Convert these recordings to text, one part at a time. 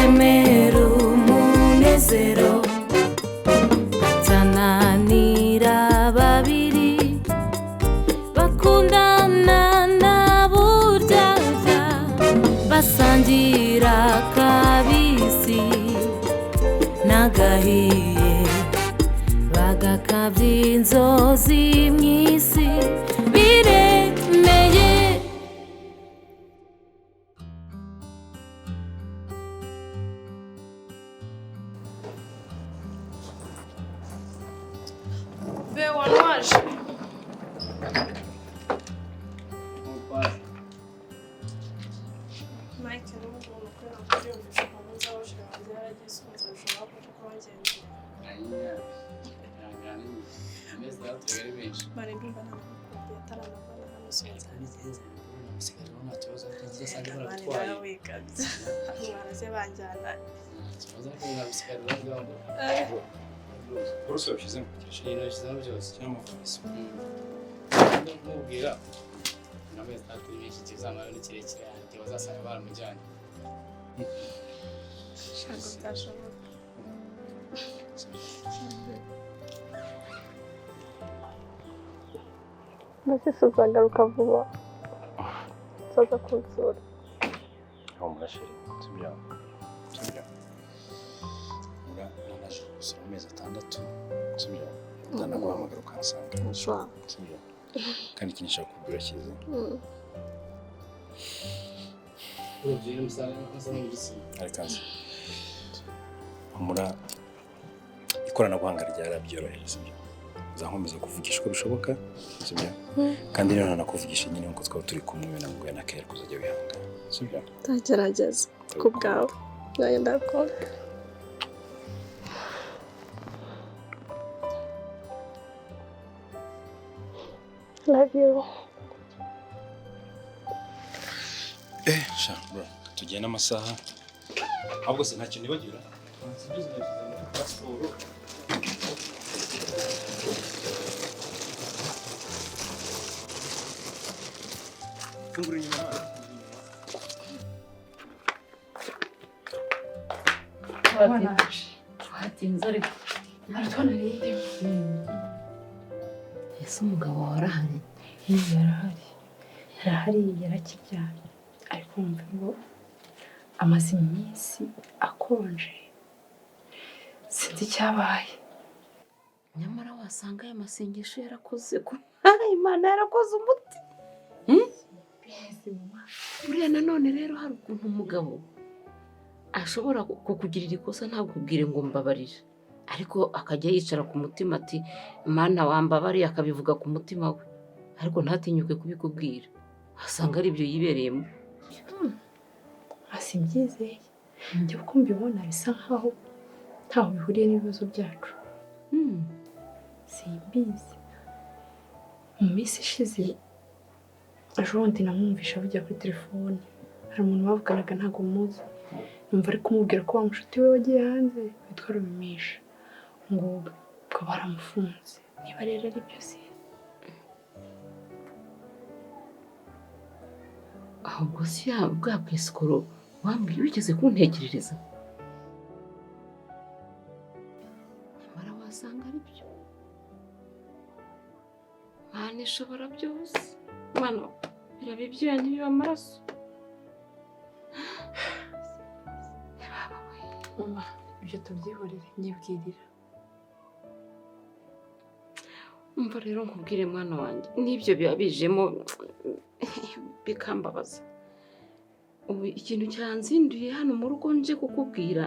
kwemera umunezero tananira babiri bakundana na buryaga basangira kabisi nagahiye bagakabya inzozi mw'isi biremeye. Be wanwaje Mike n'umuntu kwera kubyumvisha ko nzabashira hanze yaragiye sonza bishobora kuko bagenzi bari ndumva nta makuru yataramavana hano sonza bigenze Sigaje nta kibazo ndasanga bari baratwaye wikabye mwaraze banjyana kibazo ko nabisigaje n'abandi Kurusha bishize mu kirisha shira shizamo byose cyangwa polisi. mubwira nameze natwe iki kizamara n'ikirekire ati bazasanga baramujyanye shaka byashoboka Mbese uzagaruka vuba uzaza kunsura. Aho murashiri tubya. Mura nanaje gusura amezi 6 tubya. Ndana guhamagara ukansanga. Nshwa. Tubya. Kandi ikintu nshaka kubwira cyiza. ugiye musanga n'igisi Arikaze. Mura ikoranabuhanga ryarabyoroheye sibyo. Uzankomeza kuvugisha uko bishoboka sibyo. Kandi rero nanakuvugisha nyine nkuko twaba turi kumwe nabwo na Kera kuzajya wihanga sibyo. Ndagerageza ku bwawe nayo ndakora. Love you. Sha bro tugiye n'amasaha ahubwo se ntacyo nibagira fungura inyuma Watinze ariko naratonariye ese umugabo warahanye yarahari yarakiryamye ariko wumva ngo amaze iminsi akonje sinzi icyabaye nyamara wasanga aya masengesho yarakoze ko Imana yarakoze umuti buriya nanone rero hari ukuntu umugabo ashobora kukugirira ikosa ntakubwire ngo mbabarire ariko akajya yicara ku mutima ati Mana wambabariye akabivuga ku mutima we ariko ntatinyuke kubikubwira asanga ari byo yibereyemo simbyizeye njye uko mbibona bisa nkaho ntaho bihuriye n'ibibazo byacu simbizi mu minsi ishize ejo bundi namwumvisha avugira kuri telefone hari umuntu bavuganaga ntabwo muzi numva ari kumubwira ko wa mushuti we wagiye hanze witwa Rumisha ngo ubwo baramufunze niba rero ari byo si ahubwo si bwa bwisikoro wambwiye wigeze kuntekerereza nyamara wasanga ari byo Mana ishobora byose Mana biraba ibyuya ntibiba amaraso mama ibyo tubyihorere nyibwirira umva rero nkubwire mwana wanjye n'ibyo biba bijemo bikambabaza ubu ikintu cyanzinduye hano mu rugo nje kukubwira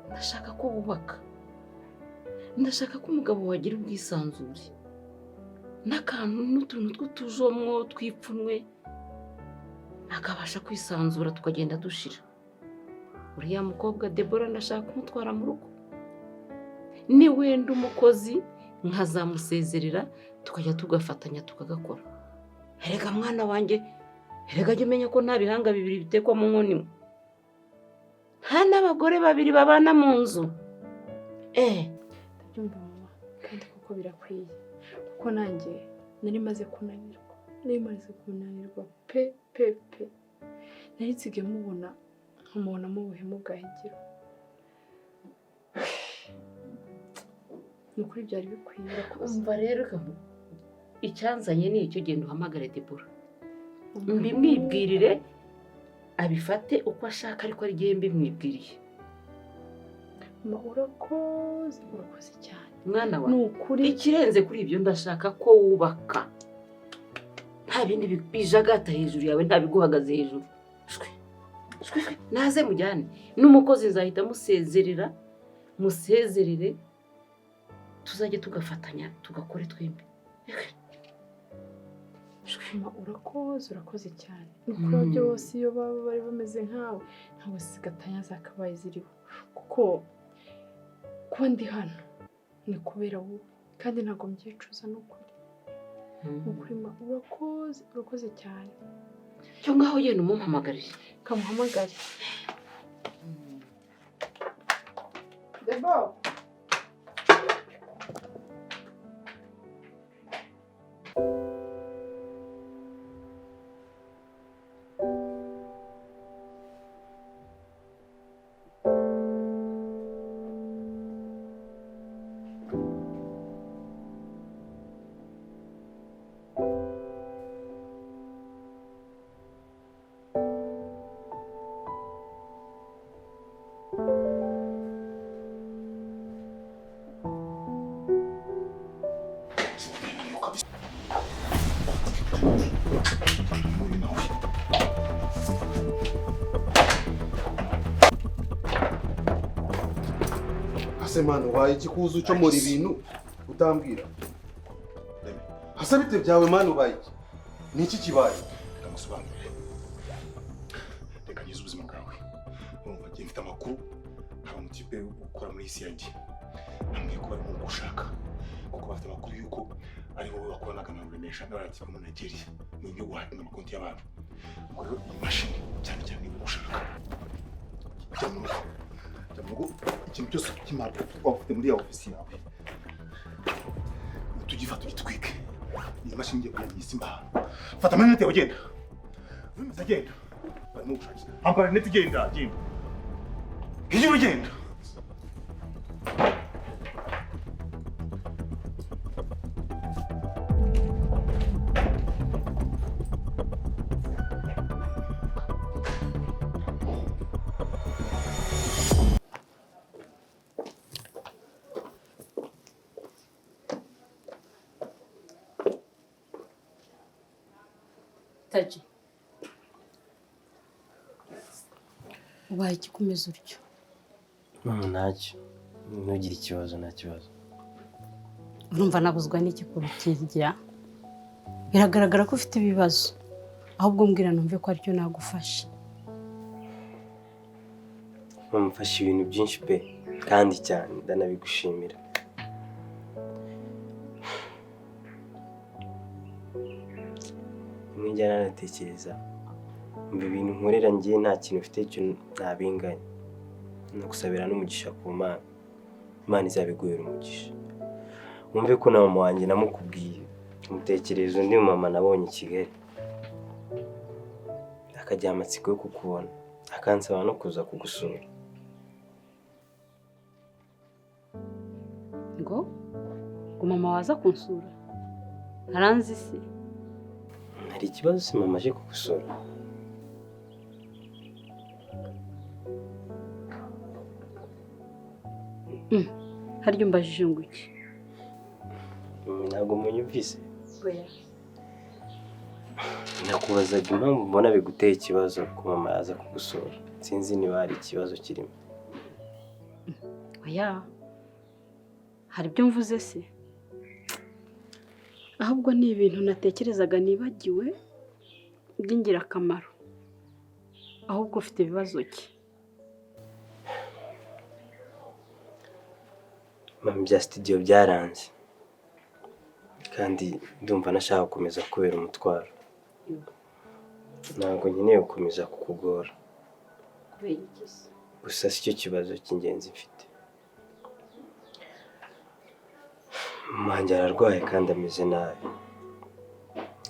ndashaka ko wubaka ndashaka ko umugabo wagira ubwisanzure n'akantu n'utuntu tw'utujomwo twipfunwe akabasha kwisanzura tukagenda dushira uriya mukobwa Debora ndashaka kumutwara mu rugo ni wenda umukozi nkazamusezerera tukajya tugafatanya tukagakora erega mwana wanjye erega jya umenya ko nta bihanga bibiri bitekwa mu nkono imwe nta n'abagore babiri babana mu nzu ndabyumva mama kandi kuko birakwiye kuko nanjye nari maze kunanirwa pe nari nsigaye mubona nkamubonamo ubuhemu bwa Higiro. Ni ukuri byari bikwiye umva rero icyanzanye ni icyo, genda uhamagare Debora mbimwibwirire abifate uko ashaka, ariko ari igihe mbimwibwiriye. Mama urakoze cyane Mwana wa, ni ukuri ikirenze kuri ibyo ndashaka ko wubaka, nta bindi bijagata hejuru yawe, nta biguhagaze hejuru. Naze mujyane n'umukozi, nzahita musezerere tuzajye tugafatanya tugakore twembi. Mama urakoze cyane. Ukora byose iyo baba bari bameze nkawe ntabwo zigatanya zakabaye ziriho, kuko kuba ndi hano ni kubera wowe kandi ntabwo mbyicuza. n'ukuri mama urakoze cyane. cyo ngaho yenda umumpamagarire. Kamuhamagare. Debo Mano waye ikikuzu cyo muri ibintu utambwira. Hasa bite byawe mano baye. Ni iki kibaye? Ndamusobanurire. Reka ngize ubuzima bwawe. Urumva ngiye mfite amakuru haba mu kipe ukora muri CID. Namwe ko bari mu gushaka. Kuko bafite amakuru yuko ari bo bakoranaga na Remesha n'abandi mu Nigeria. Mu byo guhatina amakonti y'abantu. Ubwo rero imashini cyane cyane gushaka. Jamugo ikintu cyose kimara twafite muri ya ofisi yawe. Tugifata tugitwike. Iyi mashini ngiye kuyisimba. Fata manete ugenda. Vumeza genda. Barimo gushakira. Ampara nete genda. Higiro ugenda. Taji, ubaye igikomeza utyo. Ntacyo, ntugire ikibazo, nta kibazo. Urumva nabuzwa n'iki kubikirya? Biragaragara ko ufite ibibazo, ahubwo mbwira numve ko aricyo nagufasha. Mfasha ibintu byinshi pe, kandi cyane ndanabigushimira. Njyana natekereza mbi ibintu nkorera ngiye nta kintu ufite cyo ntabinganya. Nagusabira n'umugisha ku Mana. Imana izabiguhera umugisha. Wumve ko na mama wanjye namukubwiye. Umutekereza undi mama nabonye i Kigali. Akajya amatsiko yo kukubona. Akansaba no kuza kugusura. Ngo mama waza kunsura? Aranzi se? Hari ikibazo se mama aje kugusura? Haryo mbajije ngo iki? Ntabwo munyumvise. Oya. Nakubazaga impamvu mbona biguteye ikibazo ko mama yaza kugusura. Sinzi niba hari ikibazo kirimo. Oya. Hari ibyo mvuze se? Ahubwo ni ibintu natekerezaga nibagiwe by'ingirakamaro. Ahubwo ufite ibibazo ki? Mama bya studio byaranze. Kandi ndumva nashaka gukomeza kubera umutwaro. Ntabwo nkeneye gukomeza kukugora. Kubera iki se? Gusa si cyo kibazo cy'ingenzi mfite. Mama ararwaye kandi ameze nabi.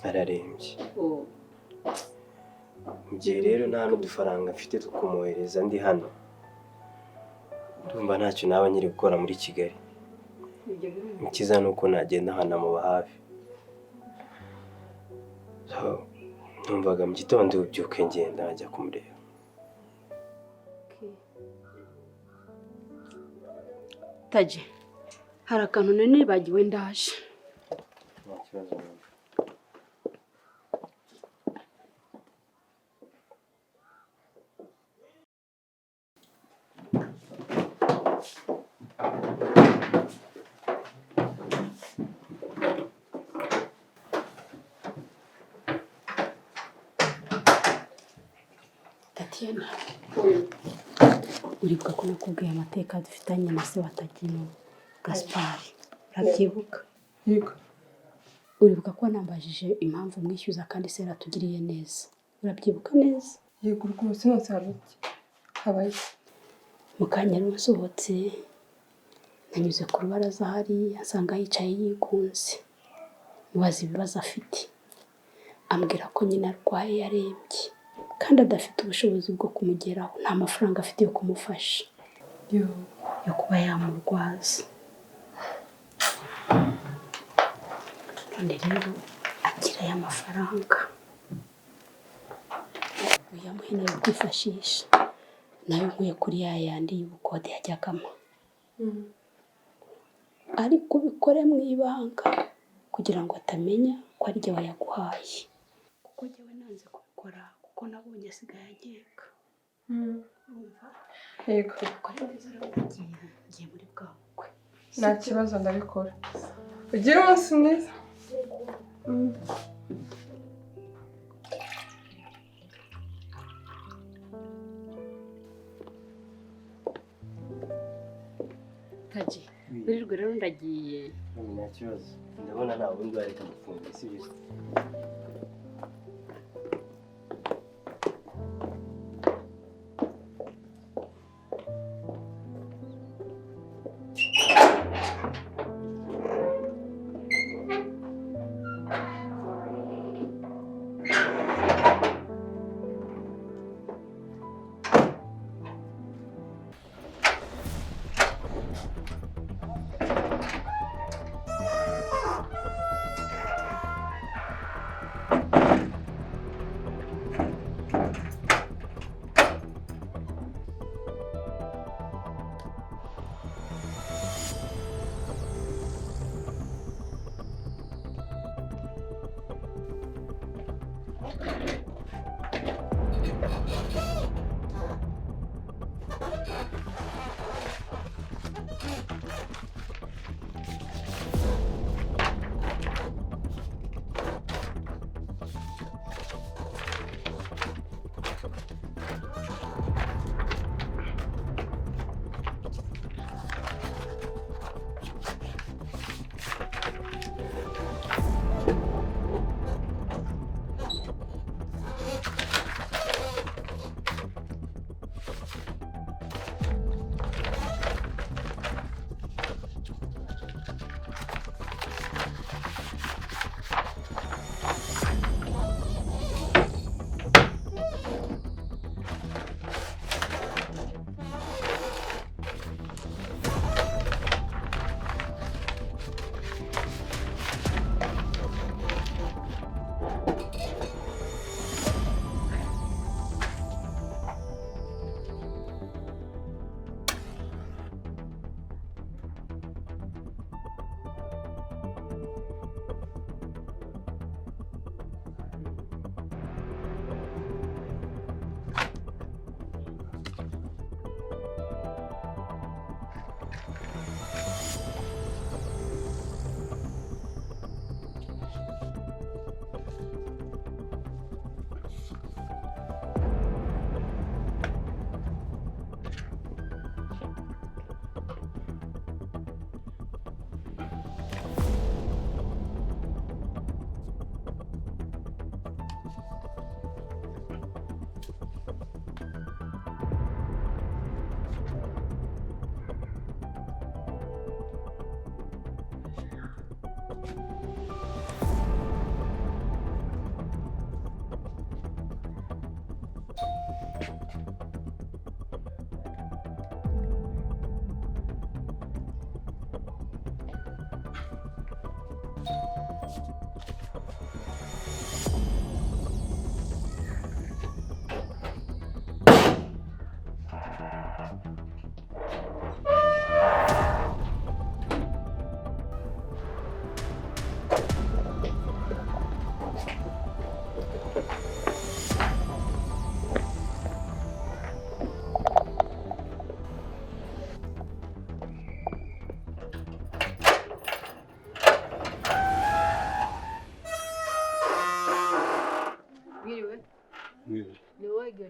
Ararembye. mu gihe rero nta n'udufaranga mfite two kumwohereza ndi hano, ndumva ntacyo naba nyiri gukora muri Kigali. Ikiza ni uko nagenda nkanamuba hafi. Numvaga mu gitondo ubyuke ngenda nkajya kumureba. Taje, hari akantu nibagiwe ndaje. Nta kibazo. Tatiana, uribuka ko nakubwiye amateka dufitanye na se wa Tagino, Gaspard? Urabyibuka? Yego. Uribuka ko nambajije impamvu mwishyuza kandi se yaratugiriye neza? Urabyibuka neza? Yego rwose, nose haruki habaye. Mukanya rero nsohotse, nanyuze ku rubaraza hariya nsanga yicaye yigunze, mubaza ibibazo afite. Ambwira ko nyina arwaye yarembye kandi adafite ubushobozi bwo kumugeraho, nta mafaranga afite yo kumufasha, yo kuba yamurwaza. None rero agira aya mafaranga uyamuheneye kwifashisha, nayo nkuye kuri yandi y'ubukode yajyagamo. Ariko ubikore mu ibanga kugira ngo atamenya ko ari jye wayaguhaye, kuko jyewe nanze kubikora kuko nabonye asigaye ankeka. Yego. Ubikore neza rero, ngiye muri bwa bukwe. Nta kibazo, ndabikora. Ugire umunsi mwiza. Taji, wirirwe rero ndagiye. Nta kibazo. Ndabona nta wundi wareka gufunga, si byo?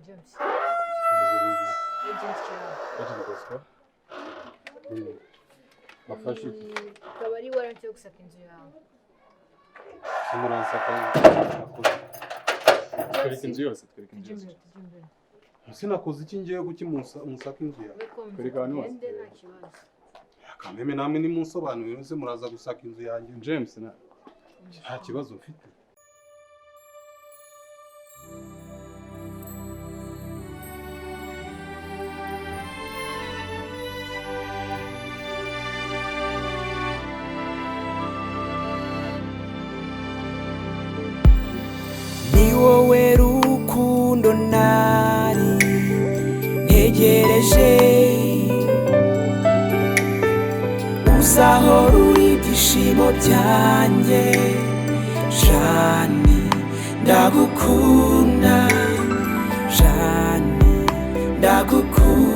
James. Wafashe Ukaba ari waranse yo gusaka inzu yawe. Simuransaka. Twereka inzu yose, twereka inzu yose. Sinakoze iki ngiye guki musaka inzu yawe. Twereka abantu bose. Kameme namwe ni munsobanurire se muraza gusaka inzu yanjye. James nta kibazo mfite. Ni wowe rukundo nari ntegereje, uzahora uri ibyishimo byanjye. Jani ndagukunda, Jani ndagukunda.